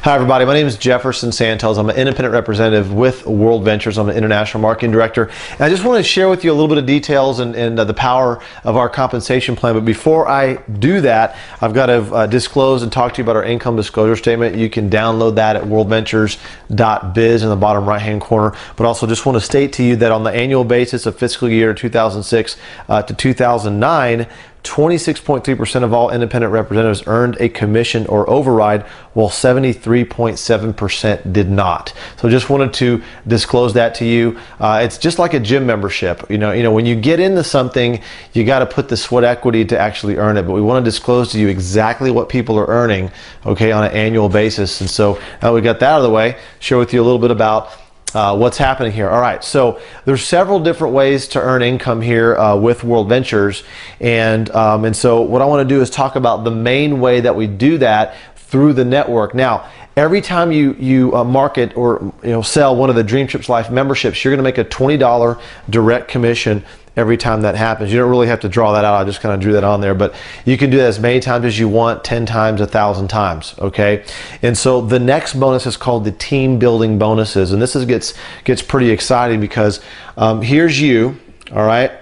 Hi everybody, my name is Jefferson Santos. I'm an independent representative with World Ventures. I'm an international marketing director. And I just want to share with you a little bit of details and the power of our compensation plan. But before I do that, I've got to disclose and talk to you about our income disclosure statement. You can download that at worldventures.biz in the bottom right hand corner. But also just want to state to you that on the annual basis of fiscal year 2006 to 2009, 26.3% of all independent representatives earned a commission or override, while 73.7% did not. So just wanted to disclose that to you. It's just like a gym membership. You know, when you get into something, you got to put the sweat equity to actually earn it. But we want to disclose to you exactly what people are earning, okay, on an annual basis. And so now we got that out of the way, share with you a little bit about what's happening here. All right, so there's several different ways to earn income here with World Ventures, and so what I want to do is talk about the main way that we do that through the network. Now, every time you market or sell one of the Dream Trips Life memberships, you're going to make a $20 direct commission every time that happens. You don't really have to draw that out. I just kind of drew that on there, but you can do that as many times as you want, 10 times, 1,000 times, okay? And so the next bonus is called the team building bonuses, and this gets pretty exciting because here's you, all right?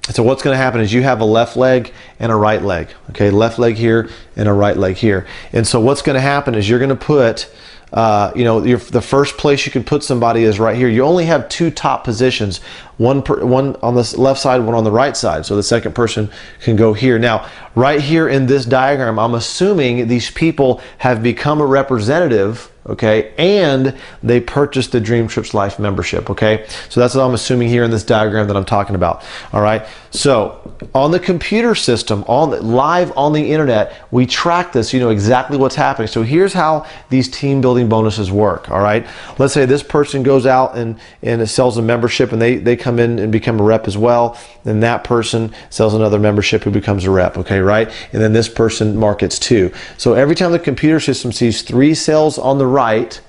So what's going to happen is you have a left leg and a right leg, okay? Left leg here and a right leg here. And so what's going to happen is you're going to put the first place you can put somebody is right here. You only have two top positions, one on the left side, one on the right side. So the second person can go here. Now, right here in this diagram, I'm assuming these people have become a representative, okay, and they purchased the Dream Trips Life membership, okay? So that's what I'm assuming here in this diagram that I'm talking about, all right? So on the computer system, live on the internet, we track this, you know exactly what's happening. So here's how these team building bonuses work, all right? Let's say this person goes out and sells a membership, and they come in and become a rep as well, and that person sells another membership who becomes a rep, okay, right? And then this person markets too. So every time the computer system sees 3 sales on the right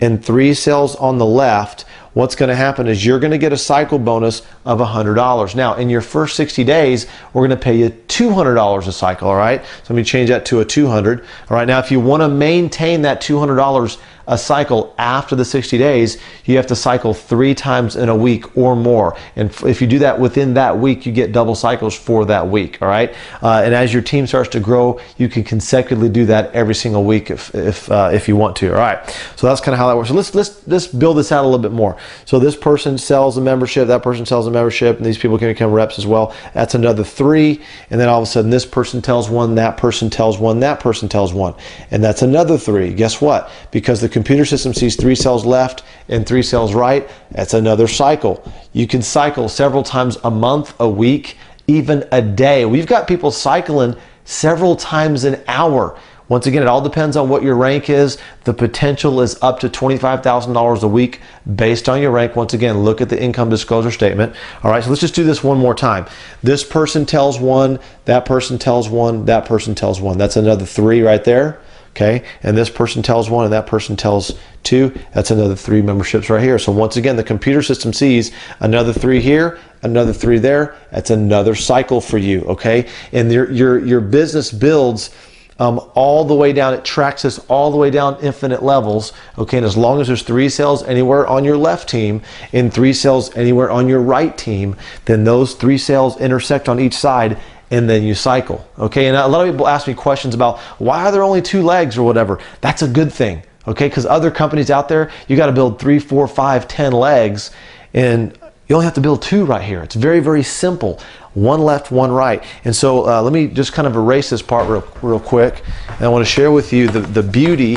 and 3 sales on the left, what's going to happen is you're going to get a cycle bonus of $100. Now, in your first 60 days, we're going to pay you $200 a cycle, all right? So let me change that to a 200. All right, now if you want to maintain that $200 a cycle after the 60 days, you have to cycle 3 times in a week or more. And if you do that within that week, you get double cycles for that week, all right? And as your team starts to grow, you can consecutively do that every single week if you want to, all right? So that's kind of how that works. So let's build this out a little bit more. So this person sells a membership, that person sells a membership, and these people can become reps as well. That's another 3, and then all of a sudden this person tells 1, that person tells 1, that person tells 1, and that's another 3. Guess what? Because the computer system sees 3 cells left and 3 cells right, that's another cycle. You can cycle several times a month, a week, even a day. We've got people cycling several times an hour. Once again, it all depends on what your rank is. The potential is up to $25,000 a week based on your rank. Once again, look at the income disclosure statement. All right, so let's just do this one more time. This person tells 1, that person tells 1, that person tells 1. That's another 3 right there. Okay, and this person tells 1 and that person tells 2. That's another 3 memberships right here. So once again, the computer system sees another 3 here, another 3 there. That's another cycle for you, okay? And your business builds all the way down. It tracks this all the way down infinite levels, okay? And as long as there's 3 cells anywhere on your left team and 3 cells anywhere on your right team, then those 3 cells intersect on each side, and then you cycle, okay? And a lot of people ask me questions about why are there only 2 legs or whatever. That's a good thing, okay? Because other companies out there, you got to build 3, 4, 5, 10 legs, and you only have to build 2 right here. It's very, very simple. 1 left, 1 right. And so let me just kind of erase this part real quick. And I want to share with you the beauty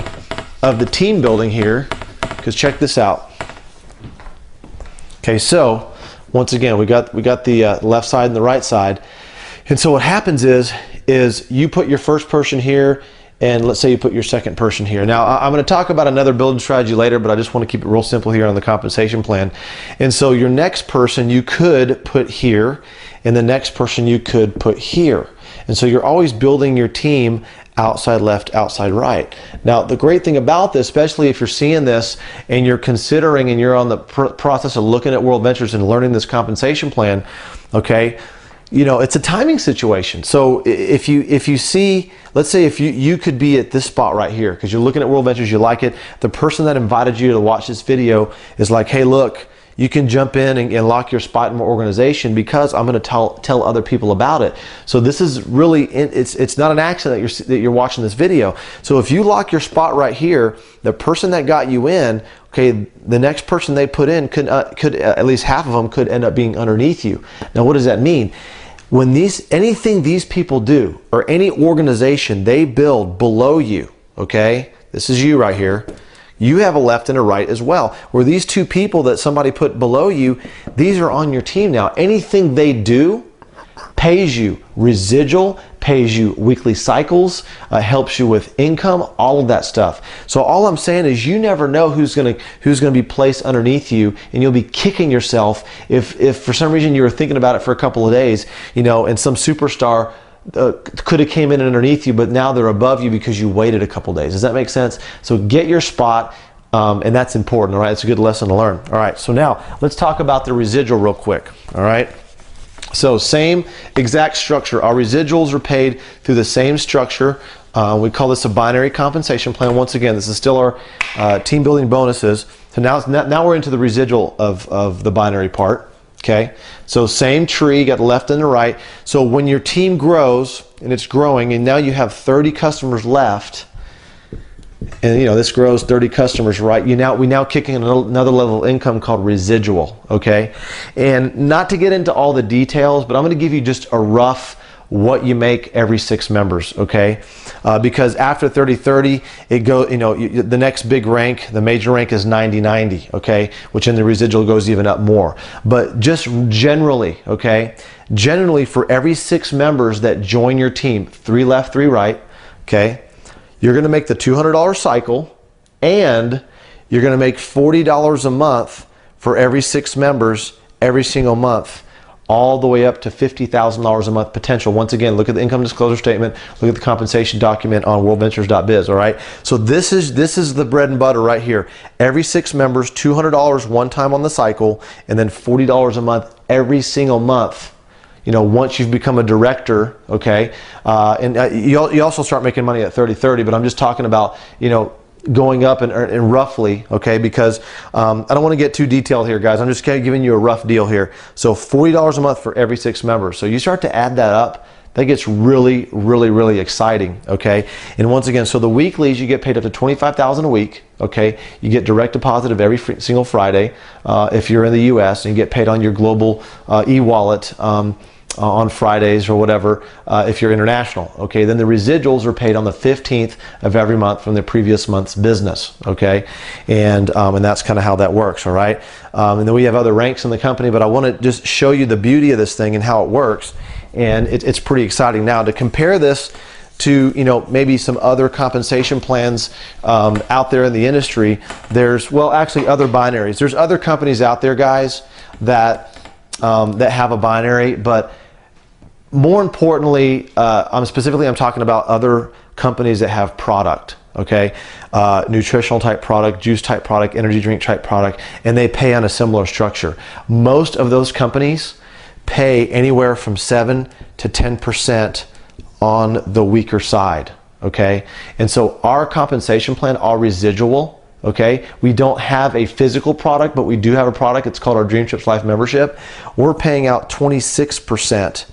of the team building here, because check this out. Okay, so once again, we got the left side and the right side. And so what happens is you put your first person here, and let's say you put your second person here. Now, I'm going to talk about another building strategy later, but I just want to keep it real simple here on the compensation plan. And so your next person you could put here, and the next person you could put here. And so you're always building your team outside left, outside right. Now, the great thing about this, especially if you're seeing this and you're considering and you're on the process of looking at World Ventures and learning this compensation plan, okay, you know, it's a timing situation. So if you see, let's say if you could be at this spot right here because you're looking at World Ventures, you like it. The person that invited you to watch this video is like, hey, look, you can jump in and lock your spot in my organization because I'm going to tell other people about it. So this is really, it's not an accident that you're watching this video. So if you lock your spot right here, the person that got you in, okay, the next person they put in could at least half of them could end up being underneath you. Now, what does that mean? When anything these people do, or any organization they build below you, okay, this is you right here, you have a left and a right as well. Where these two people that somebody put below you, these are on your team now. Anything they do pays you residual, pays you weekly cycles, helps you with income, all of that stuff. So all I'm saying is you never know who's gonna be placed underneath you, and you'll be kicking yourself if for some reason you were thinking about it for a couple of days, you know, and some superstar could have came in underneath you, but now they're above you because you waited a couple days. Does that make sense? So get your spot, and that's important. All right, it's a good lesson to learn. All right, so now let's talk about the residual real quick. All right. So same exact structure. Our residuals are paid through the same structure. We call this a binary compensation plan. Once again, this is still our team building bonuses. So now we're into the residual of the binary part. Okay, so same tree, got the left and the right. So when your team grows and it's growing, and now you have 30 customers left, and you know this grows 30 customers, right? We now kick in another level of income called residual. Okay, and not to get into all the details, but I'm going to give you just a rough what you make every 6 members. Okay, because after 30-30, it goes. You know, the next big rank, the major rank is 90-90. Okay, which in the residual goes even up more. But just generally, okay, generally for every 6 members that join your team, 3 left, 3 right. Okay. You're going to make the $200 cycle, and you're going to make $40 a month for every 6 members every single month, all the way up to $50,000 a month potential. Once again, look at the income disclosure statement, look at the compensation document on worldventures.biz. All right, so this is the bread and butter right here. Every 6 members, $200 one time on the cycle, and then $40 a month every single month. You know, once you've become a director, okay, and you also start making money at 30-30, but I'm just talking about, you know, going up and roughly, okay, because I don't want to get too detailed here, guys. I'm just kind of giving you a rough deal here. So $40 a month for every 6 members. So you start to add that up, that gets really, really, really exciting, okay? And once again, so the weeklies, you get paid up to $25,000 a week, okay? You get direct deposit of every single Friday if you're in the U.S., and you get paid on your global e-wallet on Fridays or whatever if you're international, okay? Then the residuals are paid on the 15th of every month from the previous month's business, okay? And that's kind of how that works, all right? And then we have other ranks in the company, but I want to just show you the beauty of this thing and how it works. And it's pretty exciting. Now, to compare this to, you know, maybe some other compensation plans out there in the industry, there's, well, actually other binaries. There's other companies out there, guys, that have a binary, but more importantly, I'm talking about other companies that have product, okay? Nutritional type product, juice type product, energy drink type product, and they pay on a similar structure. Most of those companies pay anywhere from 7 to 10% on the weaker side, okay? And so our compensation plan, our residual, okay, we don't have a physical product, but we do have a product. It's called our Dream Trips Life membership. We're paying out 26%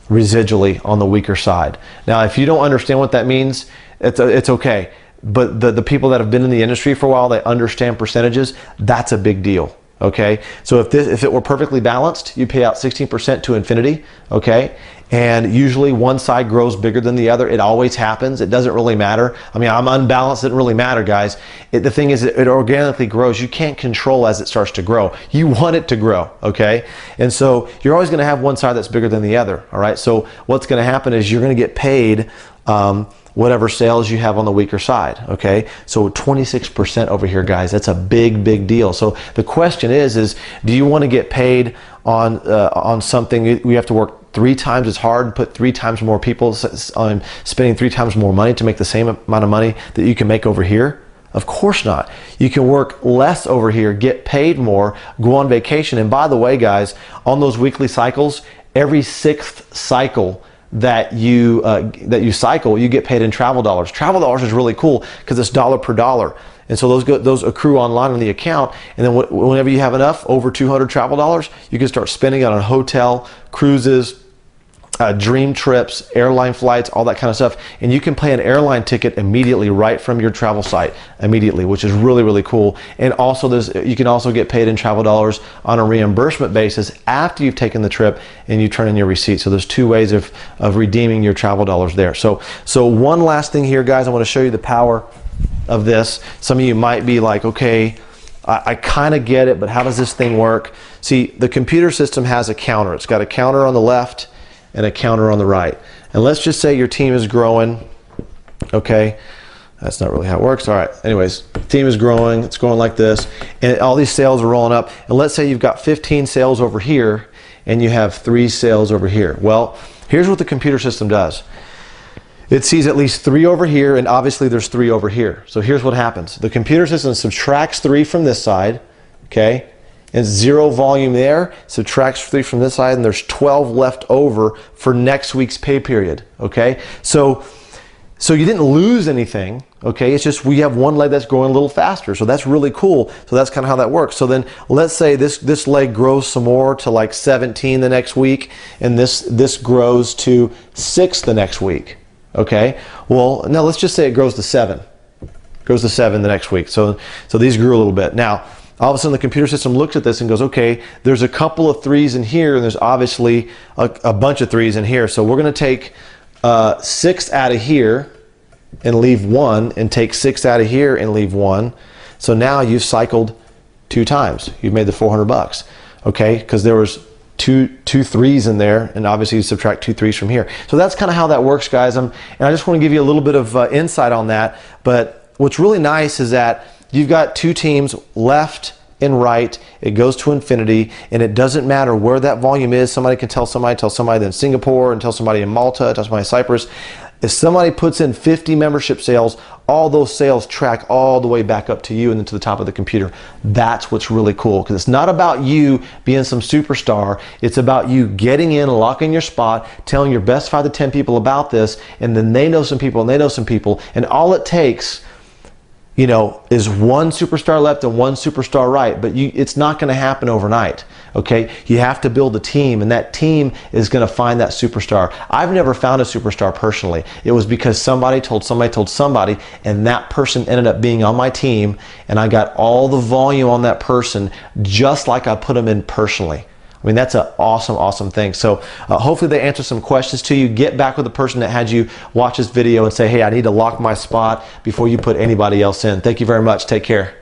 residually on the weaker side. Now, if you don't understand what that means, it's okay. But the people that have been in the industry for a while, they understand percentages. That's a big deal. Okay, so if it were perfectly balanced, you pay out 16% to infinity, okay? And usually one side grows bigger than the other. It always happens. It doesn't really matter. I mean, I'm unbalanced. It doesn't really matter, guys. The thing is, it organically grows. You can't control as it starts to grow. You want it to grow, okay? And so you're always going to have one side that's bigger than the other, all right? So what's going to happen is you're going to get paid whatever sales you have on the weaker side, okay? So 26% over here, guys, that's a big, big deal. So the question is do you want to get paid on something we have to work 3 times as hard, put 3 times more people on spending 3 times more money to make the same amount of money that you can make over here? Of course not. You can work less over here, get paid more, go on vacation. And by the way, guys, on those weekly cycles, every 6th cycle that you cycle, you get paid in travel dollars. Travel dollars is really cool because it's dollar per dollar. And so those accrue online on the account, and then whenever you have enough, over 200 travel dollars, you can start spending it on hotel, cruises, dream trips, airline flights, all that kind of stuff. And you can pay an airline ticket immediately right from your travel site immediately, which is really, really cool. And also you can also get paid in travel dollars on a reimbursement basis after you've taken the trip and you turn in your receipt. So there's 2 ways of redeeming your travel dollars there. So one last thing here, guys, I want to show you the power of this. Some of you might be like, okay, I kind of get it, but how does this thing work? See, the computer system has a counter. It's got a counter on the left and a counter on the right. And let's just say your team is growing. Okay, that's not really how it works. All right, anyways, team is growing. It's going like this, and all these sales are rolling up. And let's say you've got 15 sales over here and you have 3 sales over here. Well, here's what the computer system does. It sees at least 3 over here, and obviously there's 3 over here. So here's what happens. The computer system subtracts 3 from this side, okay? And 0 volume there, subtracts 3 from this side, and there's 12 left over for next week's pay period, okay? So you didn't lose anything, okay? It's just we have one leg that's growing a little faster, so that's really cool. So that's kind of how that works. So then let's say this leg grows some more to like 17 the next week, and this grows to 6 the next week, okay? Well, now let's just say it grows to 7. Grows to 7 the next week. So these grew a little bit. Now, all of a sudden the computer system looks at this and goes, okay, there's a couple of 3s in here, and there's obviously a bunch of 3s in here. So we're going to take 6 out of here and leave 1, and take 6 out of here and leave 1. So now you've cycled 2 times. You've made the 400 bucks, okay? Because there was two 3s in there, and obviously you subtract 2 3s from here. So that's kind of how that works, guys. And I just want to give you a little bit of insight on that. But what's really nice is that you've got 2 teams, left and right. It goes to infinity, and it doesn't matter where that volume is. Somebody can tell somebody in Singapore, and tell somebody in Malta, tell somebody in Cyprus. If somebody puts in 50 membership sales, all those sales track all the way back up to you and then to the top of the computer. That's what's really cool, because it's not about you being some superstar. It's about you getting in, locking your spot, telling your best 5 to 10 people about this, and then they know some people and they know some people, and all it takes, you know, is 1 superstar left and 1 superstar right. But it's not going to happen overnight, okay? You have to build a team, and that team is going to find that superstar. I've never found a superstar personally. It was because somebody told somebody, and that person ended up being on my team, and I got all the volume on that person just like I put them in personally. I mean, that's an awesome, awesome thing. So hopefully they answer some questions to you. Get back with the person that had you watch this video and say, hey, I need to lock my spot before you put anybody else in. Thank you very much. Take care.